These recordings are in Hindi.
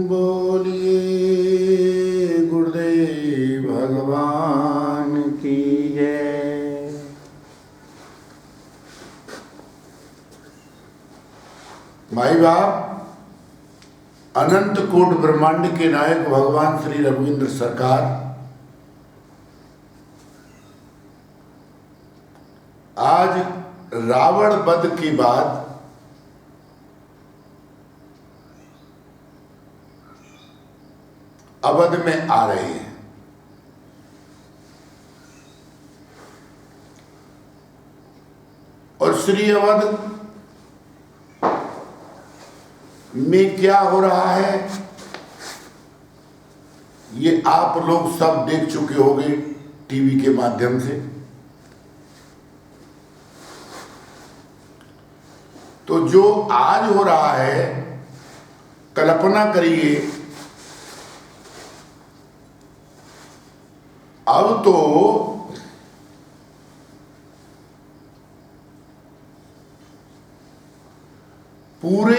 बोलिए गुरुदेव भगवान की जय। भाई बाप, अनंत कोट ब्रह्मांड के नायक भगवान श्री रघुवींद्र सरकार आज रावण वध के बाद अवध में आ रहे हैं। और श्री अवध में क्या हो रहा है ये आप लोग सब देख चुके होंगे टीवी के माध्यम से। तो जो आज हो रहा है, कल्पना करिए अब तो पूरे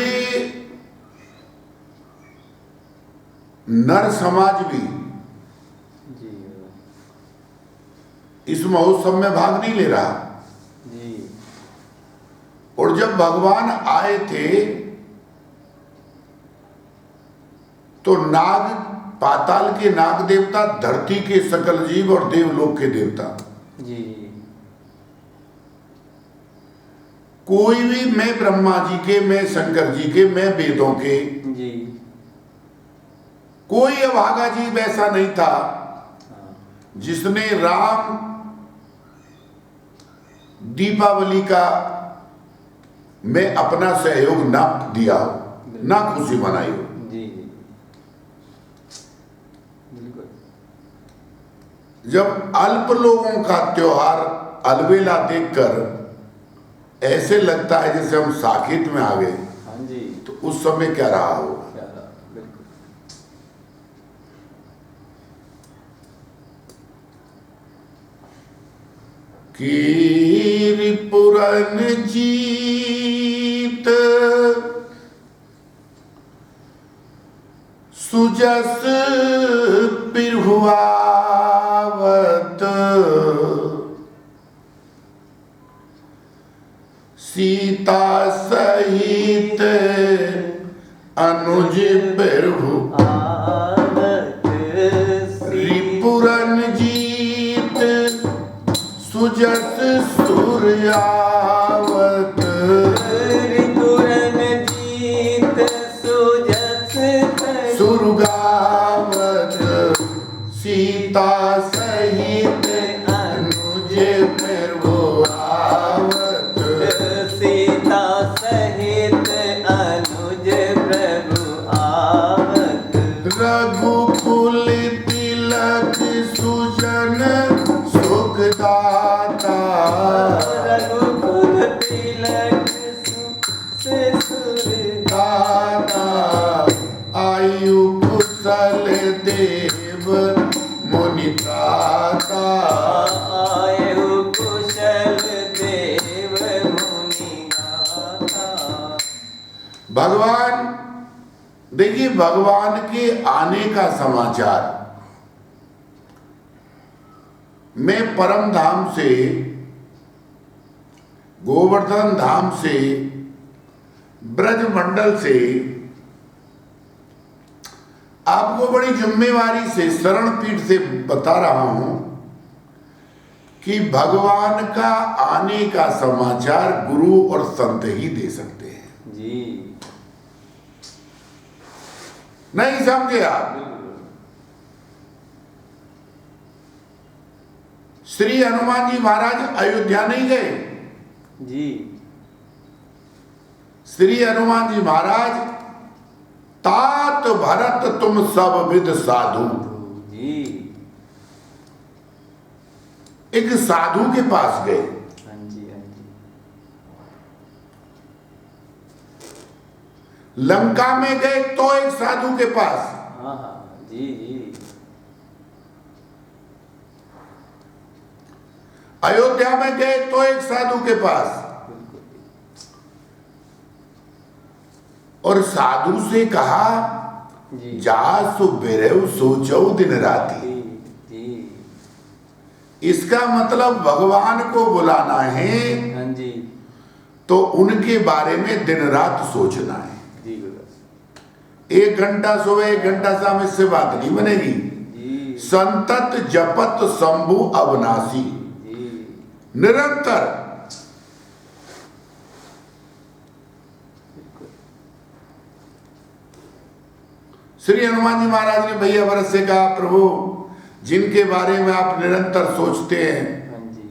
नर समाज भी इस महोत्सव में भाग नहीं ले रहा। और जब भगवान आए थे तो नाग, पाताल के नाग देवता, धरती के सकल जीव और देवलोक के देवता जी, कोई भी, मैं ब्रह्मा जी के, मैं शंकर जी के, मैं वेदों के जी, कोई अभागा जीव ऐसा नहीं था जिसने राम दीपावली का में अपना सहयोग न दिया हो, न खुशी मनाई हो। जी, बिल्कुल। जब अल्प लोगों का त्योहार अलबेला देखकर ऐसे लगता है जैसे हम साकेत में आ गए, हाँ जी, तो उस समय क्या रहा होगा। बिल्कुल। कीरिपुरन जीत सुजस पिरहुआवत, सीता सहित अनुज प्रभु रिपुरन जीत सुजस सूर्यावत, रिपुरन जीत सुजस सुरगावत, सीता सहित अनुज प्रभुआवत, सीता सहित अनुज प्रभु आवत, रघुकुल तिलक सुजन सुखदाता, रघुकुल तिलक दाता, आयु कुशल देव मुनित्राता, आयु कुशल देव मुनिगाता। भगवान, देखिए भगवान के आने का समाचार मैं परम धाम से, गोवर्धन धाम से, ब्रजमंडल से आपको बड़ी जिम्मेवारी से, शरण पीठ से बता रहा हूं कि भगवान का आने का समाचार गुरु और संत ही दे सकते हैं। जी, नहीं समझे आप? श्री हनुमान जी महाराज अयोध्या नहीं गए। जी, श्री हनुमान जी महाराज तात भरत तुम सब विद साधु, जी, एक साधु के पास गए। हाँ जी, हाँ जी, लंका में गए तो एक साधु के पास, हाँ हाँ, जी, जी, अयोध्या में गए तो एक साधु के पास, और साधु से कहा जी जा सो बेरेव सोचो दिन राती। जी जी इसका मतलब भगवान को बुलाना है हाँ जी तो उनके बारे में दिन रात सोचना है। जी गुरुदेव 1 घंटा सुबह 1 घंटा शाम इससे बात नहीं बनेगी। जी संतत जपत शंभु अविनाशी, जी निरंतर श्री हनुमान जी महाराज ने भैया भरत से कहा प्रभु जिनके बारे में आप निरंतर सोचते हैं हाँ जी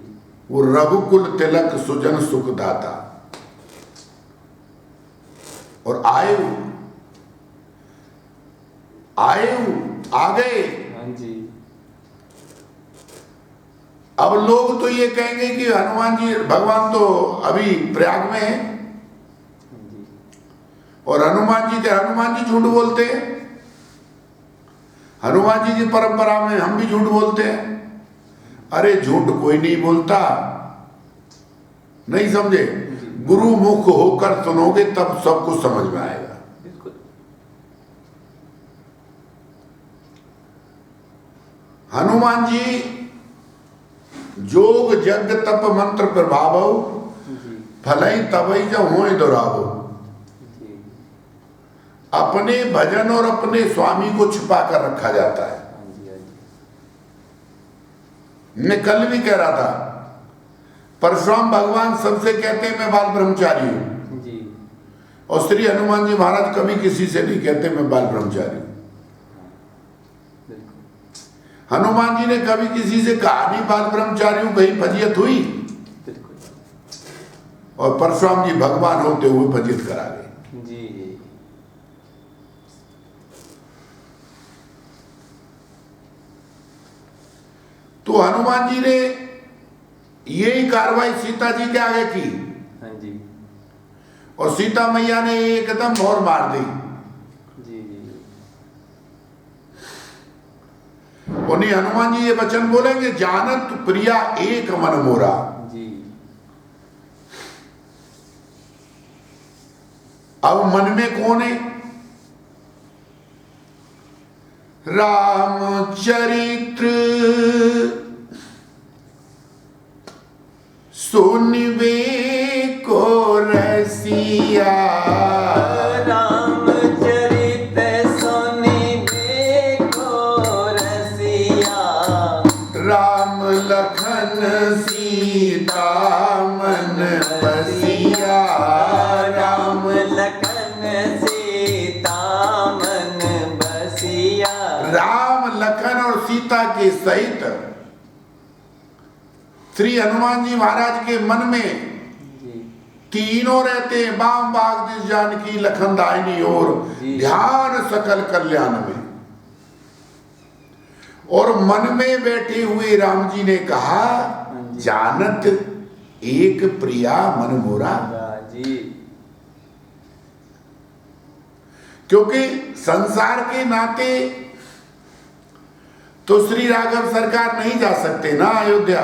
वो रघुकुल तिलक सुजन सुखदाता, और आयु आ गए। हाँ जी अब लोग तो ये कहेंगे कि हनुमान जी भगवान तो अभी प्रयाग में है हाँ जी और हनुमान जी झूठ बोलते हैं। हनुमान जी की परंपरा में हम भी झूठ बोलते हैं। अरे झूठ कोई नहीं बोलता, नहीं समझे? गुरु मुख होकर सुनोगे तब सब कुछ समझ में आएगा। बिल्कुल हनुमान जी जोग जग तप मंत्र प्रभाव जी फलई तबई जब हो दुरावो, जी अपने भजन और अपने स्वामी को छुपा कर रखा जाता है। हाँ जी हाँ जी मैं कल भी कह रहा था परशुराम भगवान सबसे कहते हैं मैं बाल ब्रह्मचारी हूं, जी और श्री हनुमान जी महाराज कभी किसी से नहीं कहते मैं बाल ब्रह्मचारी हूं। बिल्कुल हनुमान जी ने कभी किसी से कहा नहीं बाल ब्रह्मचारी हूं, कहीं फजीयत हुई? बिल्कुल और परशुराम जी भगवान होते हुए फजीयत करा गए। जी तो हनुमान जी ने यही कार्रवाई सीता जी के आगे की हाँ जी और सीता मैया ने एकदम मोहर मार दी। जी जी उन्हीं हनुमान जी ये वचन बोलेंगे जानत प्रिया एक मन मोरा। जी अब मन में कौन है? रामचरित्र सुनबे को रसिया, रामचरित सुनिबे को रसिया, राम लखन सीता मन बसिया, राम लखन सीता मन बसिया। राम लखन और सीता के सहित श्री हनुमान जी महाराज के मन में जी तीनों रहते हैं, बाम बाग दिस जानकी लखन दाहिनी ओर, जी। ध्यान सकल कल्याण में। और मन में बैठे हुए राम जी ने कहा जी। जानत एक प्रिया मन मोरा, जी क्योंकि संसार के नाते तो श्री राघव सरकार नहीं जा सकते ना अयोध्या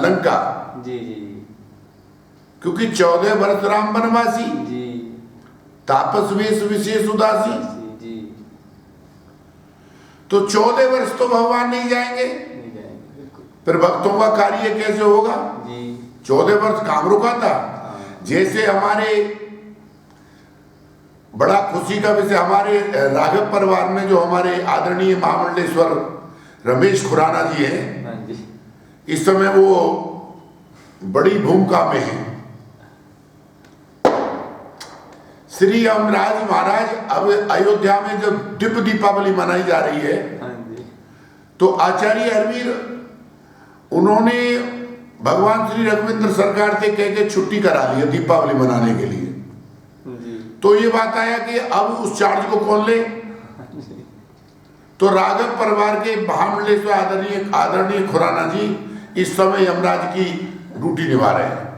लंका, जी जी क्योंकि 14 वर्ष राम वनवासी, जी तापस वेश विशेष उदासी। जी तो 14 वर्ष तो भगवान नहीं जाएंगे, नहीं जाएंगे बिल्कुल। फिर भक्तों का कार्य कैसे होगा? जी 14 वर्ष काम रुका था। जैसे हमारे बड़ा खुशी का विषय हमारे राघव परिवार में जो हमारे आदरणीय महामंडलेश्वर रमेश खुराना जी हैं, हाँ जी इस समय वो बड़ी भूमिका में हैं। श्री यमराज महाराज अब अयोध्या में जब दिव्य दीपावली मनाई जा रही है, हाँ जी तो आचार्य हरवीर उन्होंने भगवान श्री रघुविंद्र सरकार से कह के छुट्टी करा ली है दीपावली मनाने के लिए। जी तो ये बात आया कि अब उस चार्ज को कौन ले? तो राघव परिवार के महामंडलेश्वर आदरणीय खुराना जी इस समय यमराज की ड्यूटी निभा रहे हैं।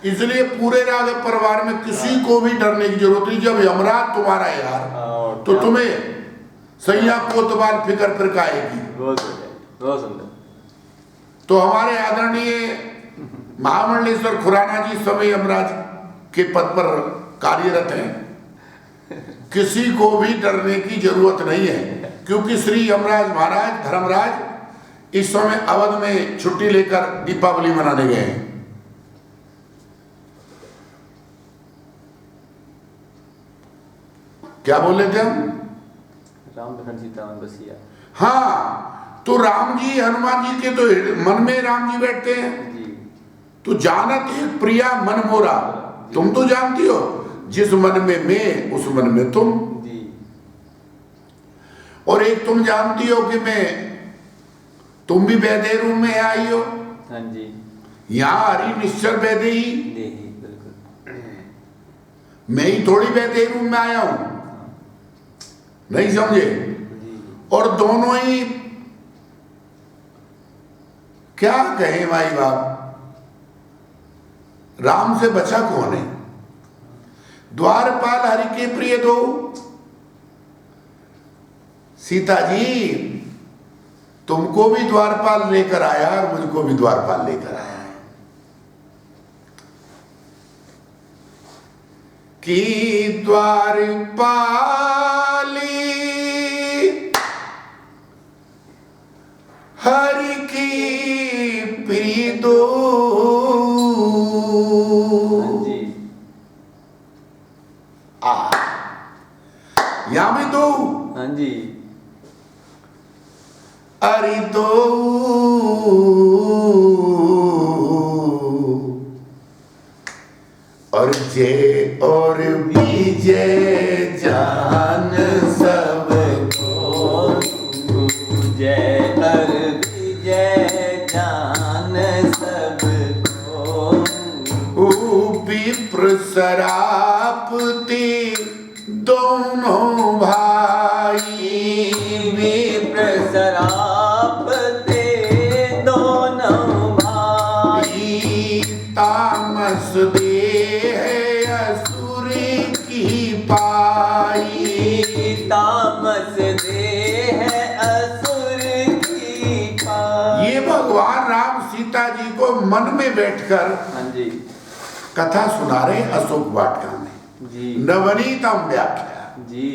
इसलिए पूरे राघव परिवार में किसी को भी डरने की जरूरत नहीं। जब यमराज तुम्हारा है यार तो तुम्हें सैया कोतवाल फिक्र फिर काएगी। बहुत सुंदर। तो हमारे आदरणीय महामंडलेश्वर खुराना जी समय यमराज के पद पर कार्यरत हैं। किसी को भी डरने की जरूरत नहीं है, क्योंकि श्री यमराज महाराज धर्मराज इस समय अवध में छुट्टी लेकर दीपावली मनाने गए हैं। क्या बोले थे हम? राम लखन सीता मन बसिया। हाँ, तो राम जी हनुमान जी के तो मन में राम जी बैठते हैं। जी तो जानत एक प्रिया मन मोरा, तुम तो जानती हो, जिस मन में मैं उस मन में तुम। जी और एक तुम जानती हो कि तुम भी वैदे रूप में आई हो। हाँ जी। यहाँ हरि निश्चर वैदे ही, देही बिल्कुल। मैं ही थोड़ी वैदे रूप में आया हूं, नहीं समझे? जी और दोनों ही क्या कहें भाई बाप, राम से बचा कौन है? द्वारपाल हरि के प्रिय दो। सीता जी तुमको भी द्वारपाल लेकर आया और मुझको भी द्वारपाल लेकर आया है कि द्वारपाली हरि की प्रिय दो। हाँ जी। यहां भी दो। हाँ जी। अरि दो और जय और विजय जान सबको, जय और विजय जान सबको। विप्र सरापति दोनों भाई, विप्र सरापते दोनों भाई। तामस देह असुर की पाई, तामस देह असुर की पाई। ये भगवान राम सीता जी को मन में बैठकर हाँ जी। कथा सुना रहे अशोक वाटिका में। जी नवनीतम व्याख्या। जी।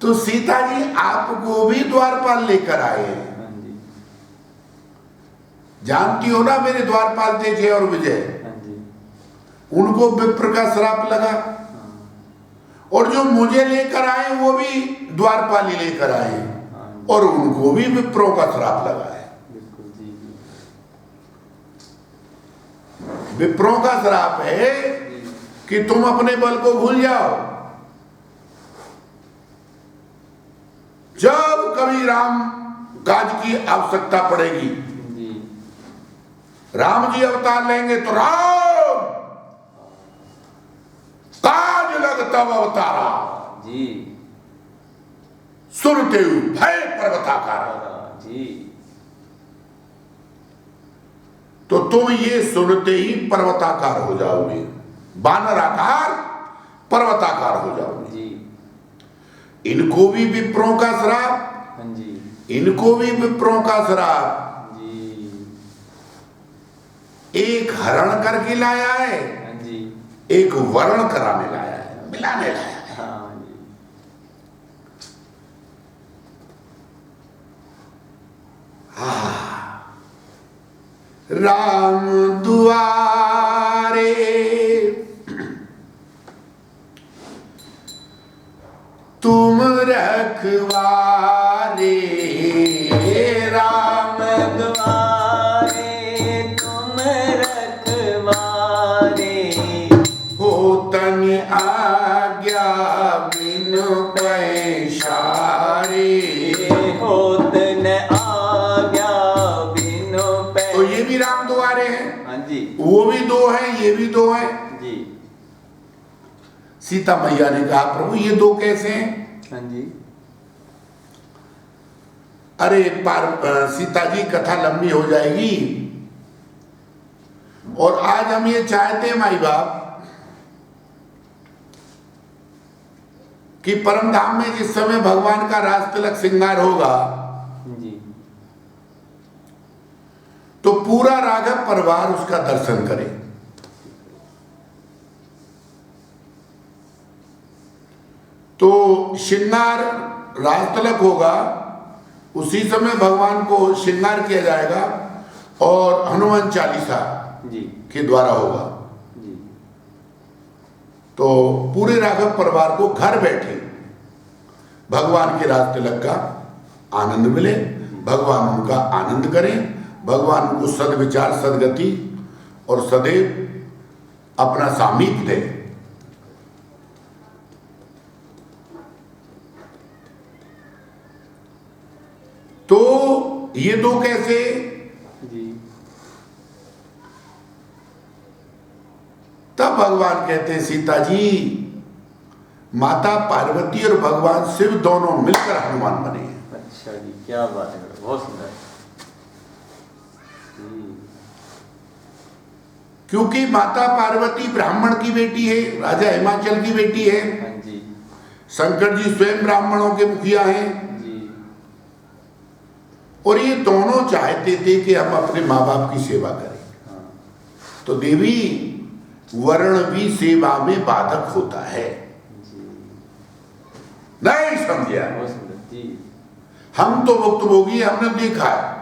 तो सीता जी आपको भी द्वारपाल लेकर आए हैं। हाँ जी। जानती हो ना मेरे द्वारपाल थे जय और विजय, हाँ जी। उनको विप्र का श्राप लगा। हाँ। और जो मुझे लेकर आए वो भी द्वारपाली लेकर आए, हाँ। और उनको भी विप्रों का श्राप लगा है। बिल्कुल जी जी। विप्रों का श्राप है कि तुम अपने बल को भूल जाओ। जब कभी राम काज की आवश्यकता पड़ेगी, जी राम जी अवतार लेंगे तो राम काज लग तब अवतारा, जी। सुनते भय पर्वताकारा। जी। तो तुम ये सुनते ही पर्वताकार हो जाओगे, बानर आकार पर्वताकार हो जाओगे। जी। इनको भी विप्रों का श्राप, हाँ जी। इनको भी विप्रों का श्राप। जी। एक हरण करके लाया है, हाँ जी। एक वर्ण कराने लाया है, मिलाने लाया है। हाँ जी। राम दुआरे तुम रखवारे, राम दुआरे तुम रखवारे। हो तन आज्ञा बिनु पैसारे। होत न आज्ञा बिनु पै। तो ये भी राम दुआरे हैं। हाँ जी। वो भी दो हैं, ये भी दो हैं। जी। सीता मैया ने कहा प्रभु ये दो कैसे हैं? हाँ जी। अरे सीता जी कथा लंबी हो जाएगी, और आज हम ये चाहते हैं माई बाप कि परम धाम में जिस समय भगवान का राज तिलक श्रृंगार होगा जी। तो पूरा राघव परिवार उसका दर्शन करे। तो श्रृंगार राज तिलक होगा, उसी समय भगवान को श्रृंगार किया जाएगा और हनुमान चालीसा जी के द्वारा होगा। जी तो पूरे राघव परिवार को घर बैठे भगवान के राज तिलक का आनंद मिले, भगवान उनका आनंद करें, भगवान उनको सद्विचार सदगति और सदैव अपना सामीप्य दे। तो ये दो कैसे? जी तब भगवान कहते हैं सीता जी, माता पार्वती और भगवान शिव दोनों मिलकर हनुमान बने हैं। अच्छा जी, क्या बात है, बहुत सुंदर। क्योंकि माता पार्वती ब्राह्मण की बेटी है, राजा हिमाचल की बेटी है, हाँ जी शंकर जी स्वयं ब्राह्मणों के मुखिया हैं, जी और ये दोनों चाहते थे कि हम अपने माँ बाप की सेवा करें। हाँ तो देवी, वर्ण भी सेवा में बाधक होता है, जी, नहीं समझा? बहुत सुंदर जी। हम तो भुक्तभोगी, हमने देखा है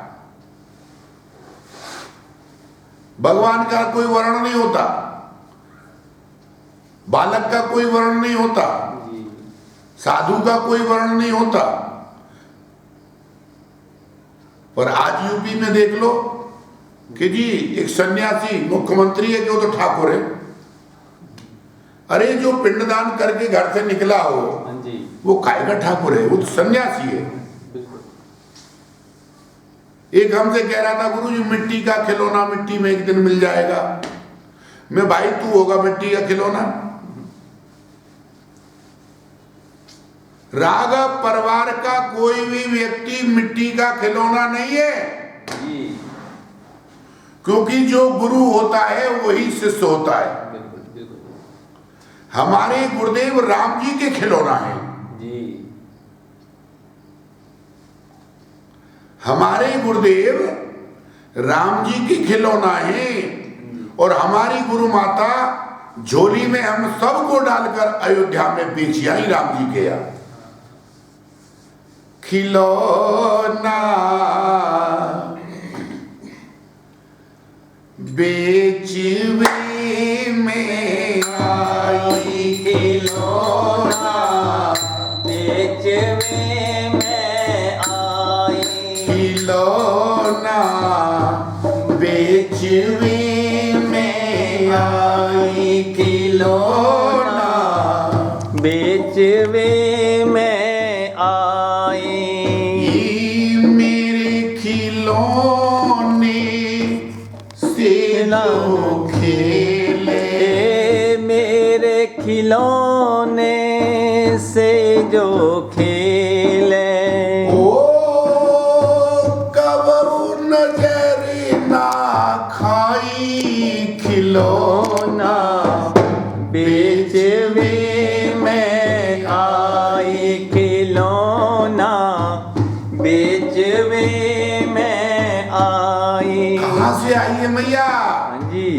भगवान का कोई वर्ण नहीं होता, बालक का कोई वर्ण नहीं होता, जी साधु का कोई वर्ण नहीं होता। पर आज यूपी में देख लो कि जी एक सन्यासी मुख्यमंत्री है कि वो तो ठाकुर है। अरे जो पिंडदान करके घर से निकला हो हाँ जी वो कायगा ठाकुर है, वो तो सन्यासी है। बिल्कुल। एक हमसे कह रहा था, गुरु जी मिट्टी का खिलौना मिट्टी में एक दिन मिल जाएगा। मैं, भाई तू होगा मिट्टी का खिलौना? राघव परिवार का कोई भी व्यक्ति मिट्टी का खिलौना नहीं है, जी क्योंकि जो गुरु होता है वही शिष्य होता है। बिल्कुल बिल्कुल हमारे गुरुदेव राम जी के खिलौना है, जी हमारे गुरुदेव राम जी की खिलौना है। और हमारी गुरु माता झोली में हम सबको डालकर अयोध्या में बेच आई राम जी के यहाँ। खिलौना बेचवे में आई, खिलौना बेचवे में आई, खिलौना बेचवे में आई, खिलौना बेचवे में आई। ये मेरे खिलौने से जो खेले, मेरे खिलौने से जो खेले, ओ कबू नजर ना खाई, खिलौना बेचवे में आई, खिलौना बेचवे में आई। कहाँ से आई है मैया? हाँ जी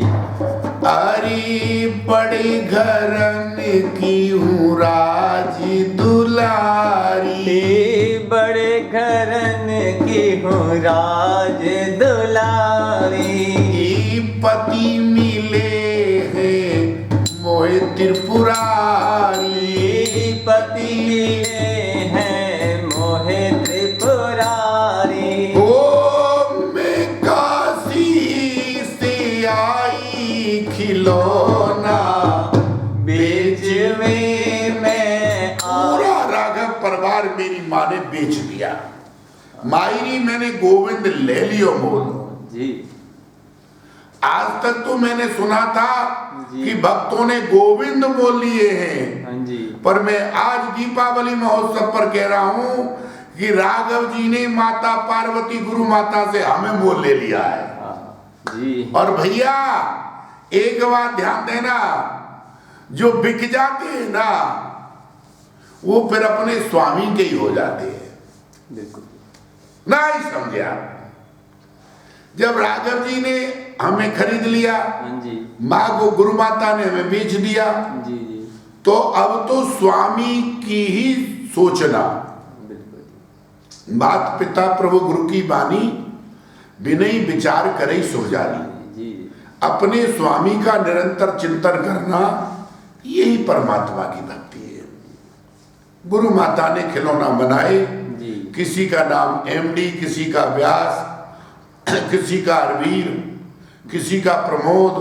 अरे बड़े घरन की हूँ राज दुलारी, बड़े घरन की हूँ राज दुलारी, पति मिले हैं मोहे त्रिपुरारी, पति मिले हैं मोहे त्रिपुरारी। ओ मैं काशी से आई, खिलौना बेचवे में पूरा राघव परिवार मेरी माँ ने बेच दिया। मायरी मैंने गोविंद ले लियो मोल। जी आज तक तो मैंने सुना था जी। कि भक्तों ने गोविंद मोल लिए हैं, हाँ जी पर मैं आज दीपावली महोत्सव पर कह रहा हूं कि राघव जी ने माता पार्वती गुरु माता से हमें मोल ले लिया है। जी और भैया एक बात ध्यान देना, जो बिक जाते हैं ना वो फिर अपने स्वामी के ही हो जाते हैं। बिल्कुल नहीं समझे आप? जब राघव जी ने हमें खरीद लिया, हाँ जी माँ को गुरु माता ने हमें बेच दिया, जी जी तो अब तो स्वामी की ही सोचना, बिल्कुल मात पिता प्रभु गुरु की बानी, विनय विचार करे सो जानी। जी अपने स्वामी का निरंतर चिंतन करना, यही परमात्मा की भक्ति है। गुरु माता ने खिलौना बनाए, जी किसी का नाम एमडी, किसी का व्यास, किसी का अरवीर, किसी का प्रमोद,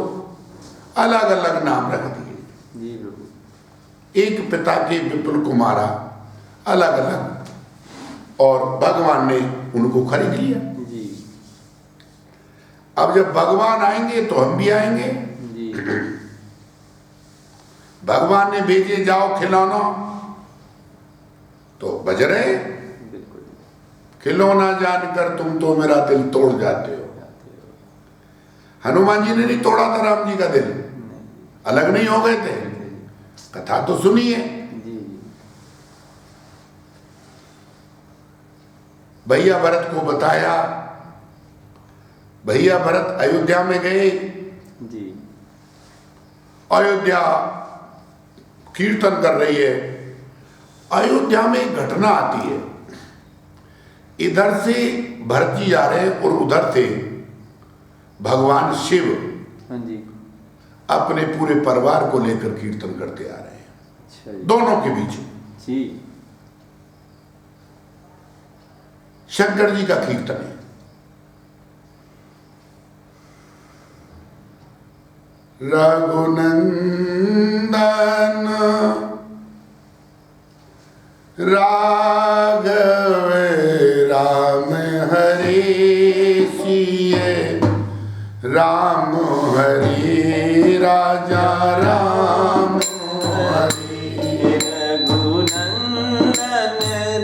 अलग अलग नाम रख दिए। जी प्रभु एक पिता के विपुल कुमारा, अलग अलग, और भगवान ने उनको खरीद लिया। जी अब जब भगवान आएंगे तो हम भी आएंगे। जी भगवान ने भेजे जाओ खिलौना, तो बज रहे। बिल्कुल खिलौना जानकर तुम तो मेरा दिल तोड़ जाते हो। हनुमान जी ने नहीं तोड़ा था राम जी का दिल, अलग नहीं हो गए थे। कथा तो सुनिए। जी भैया भरत को बताया, भैया भरत अयोध्या में गए। जी अयोध्या कीर्तन कर रही है। अयोध्या में एक घटना आती है, इधर से भरत जी आ रहे हैं और उधर से भगवान शिव हाँ जी अपने पूरे परिवार को लेकर कीर्तन करते आ रहे हैं, अच्छा जी दोनों के बीच। जी शंकर जी का कीर्तन है। रघुनंदन राघव राम हरे सिए राम हरे राजा राम हरे। रघुनंदन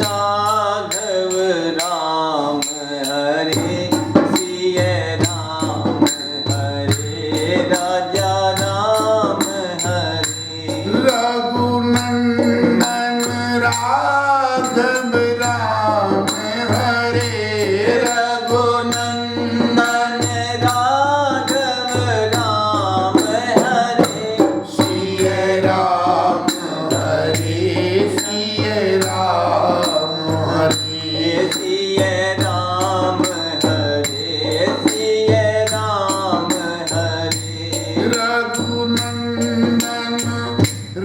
राघव राम हरे सिय राम हरे राजा राम हरे। रघुनंदन राघव राम हरे रघुनंदन राघव राम हरे सिय राम हरे सिय राम हरे। सिय राम हरे सिय राम हरे। रघुनंदन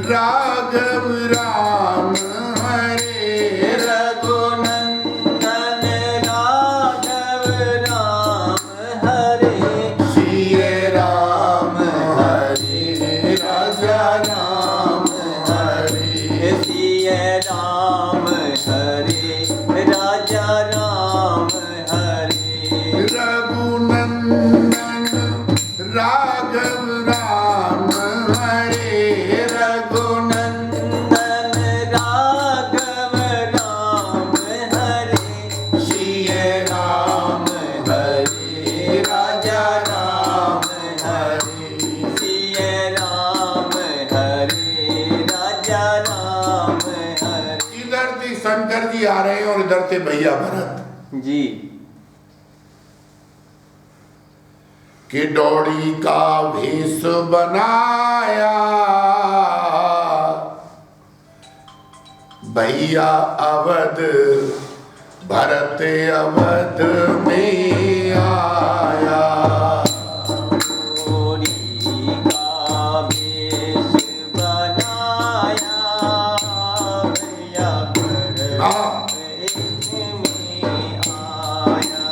राघव राम हरे रघुनंदन राघव राम हरे सिय राम हरे राजा राम हरे। सिय राम हरे राजा राम हरे। रघुनंदन राघव राम हरे रघुनंदन राघव राम हरे सिय राम हरे राजा राम हरे। सिय राम हरे राजा राम हरे। इधर से शंकर जी आ रहे हैं और इधर से भैया भरत जी कि डोरी का भेष बनाया भैया अवध भरत अवध में आया। डोरी का भेष बनाया भैया भरत में आया।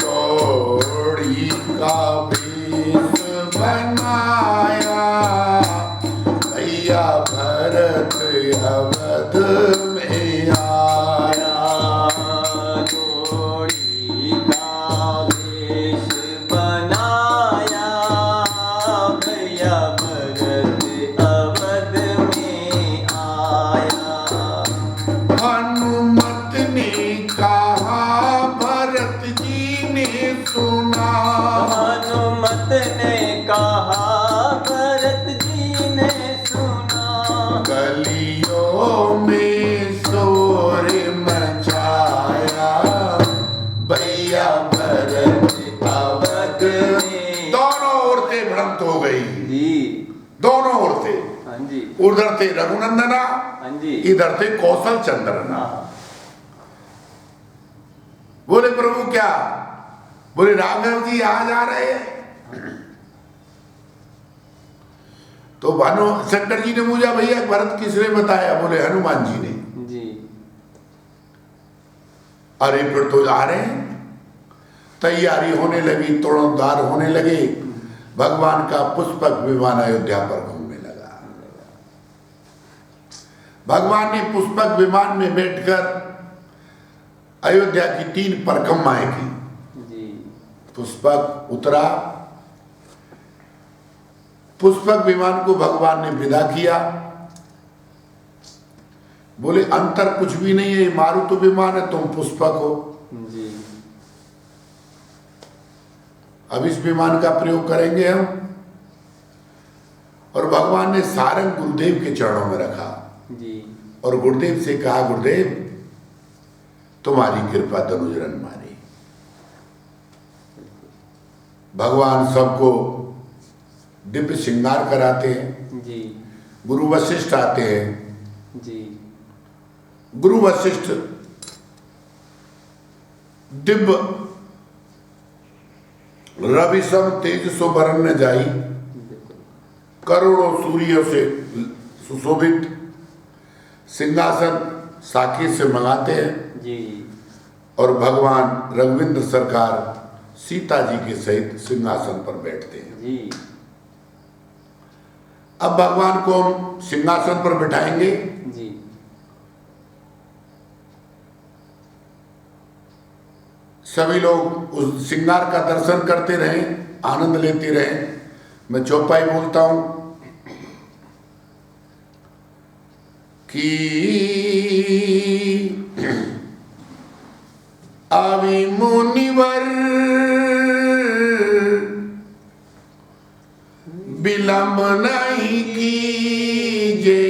डोरी का भेष बनाया भैया भरत अवध में आया। डोरी का भेष बनाया भैया भरत अवध में आया। हनुमत ने कहा भरत जी ने सुना। हनुमत ने कहा भरत जी ने सुना। गलियों में शोर मचाया भैया भरत अवध में। दोनों औरतें भ्रमित हो गई। जी हाँ जी, उधर थे रघुनंदना, हाँ जी, इधर थे कौशल चंद्रना। हाँ, बोले प्रभु क्या? बोले राघव जी आज आ रहे हैं। तो भानु शंकर जी ने पूछा भैया भरत किसने बताया? बोले हनुमान जी ने। जी, अरे फिर तो आ रहे हैं। तैयारी होने लगी, तोड़नदार होने लगे। भगवान का पुष्पक विमान अयोध्या पर घूमने लगा। भगवान ने पुष्पक विमान में बैठकर अयोध्या की 3 परिक्रमाएं की। जी, पुष्पक उतरा, पुष्पक विमान को भगवान ने विदा किया। बोले अंतर कुछ भी नहीं है, मारुत विमान है, तुम पुष्पक हो। जी, अब इस विमान का प्रयोग करेंगे हम। और भगवान ने सारंग गुरुदेव के चरणों में रखा जी, और गुरुदेव से कहा गुरुदेव तुम्हारी कृपा तनुजरन मारी। भगवान सबको दिव्य श्रृंगार कराते हैं। जी, गुरु वशिष्ठ आते हैं। जी, गुरु वशिष्ठ दिव्य रवि सम तेज सो बरन न जाई, करोड़ों सूर्यों से सुशोभित सिंहासन साकेत से मंगाते हैं। जी, और भगवान रघुविंद्र सरकार सीता जी के सहित सिंहासन पर बैठते हैं। जी, अब भगवान को हम सिंहासन पर बिठाएंगे। जी, सभी लोग उस श्रृंगार का दर्शन करते रहें, आनंद लेते रहें। मैं चौपाई बोलता हूं कि आवी मुनिवर विलंब नहीं कीजे,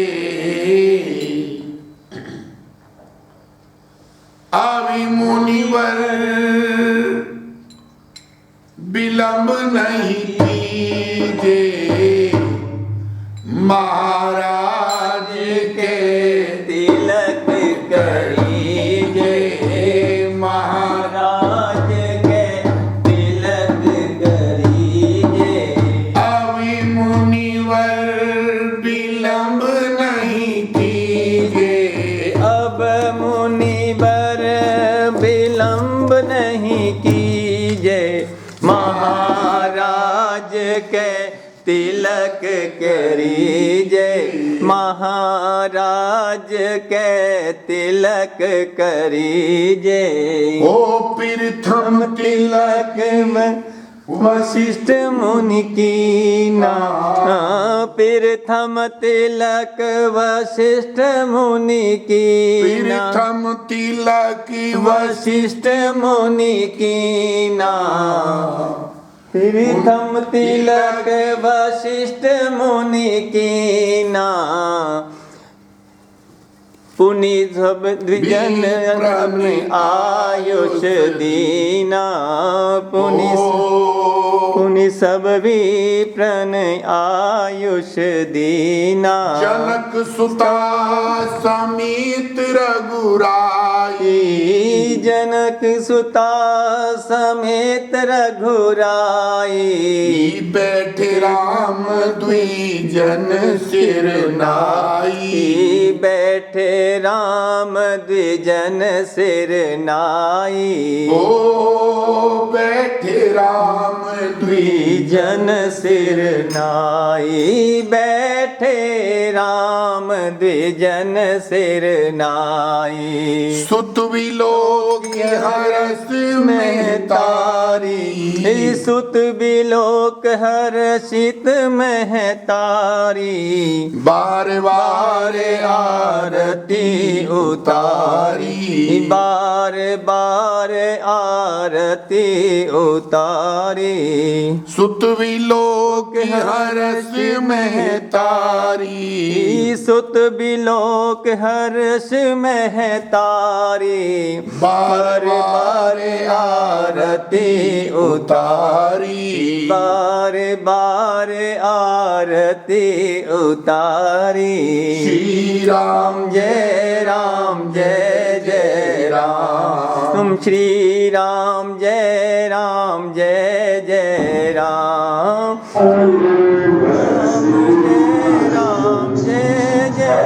आवी मुनिवर विलंब नहीं कीजे, महाराज के तिलक करीजे, महाराज के तिलक करीजे, अभी मुनिवर विलंब नहीं कीजे, अब मुनिवर विलंब नहीं कीजे, महाराज के तिलक करीजे, महाराज के तिलक करीजे। ओ प्रथम तिलक में वशिष्ठ मुनि की ना, प्रथम तिलक वशिष्ठ मुनि की ना, प्रथम तिलक वशिष्ठ मुनि की ना, प्रथम तिलक वशिष्ठ मुनि की ना, पुनि सब द्विजन आयुष दीना, पुनि सब विप्रन आयुष दीना, जनक सुता समेत रघुराई, जनक सुता समेत रघुराई, बैठे राम द्विजन सिर नाई, बैठे राम द्विजन सिर नाई, ओ बैठे राम द्विजन सिर नाई, बैठे राम द्विजन सिर नाई, सुत विलोक हरस में तारी, सुत बिलोक हर्षित महतारी, बार बार आरती उतारी, बार बार आरती आरती उतारी। सुत विलोक हरस में तारी, सुत बिलोक हर्ष में तारी। बार बार आरती उतारी, बार बार आरती उतारी। श्री राम जय राम जय जय राम, श्री राम जय राम जय जय राम, राम जय जय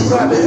पूरा ले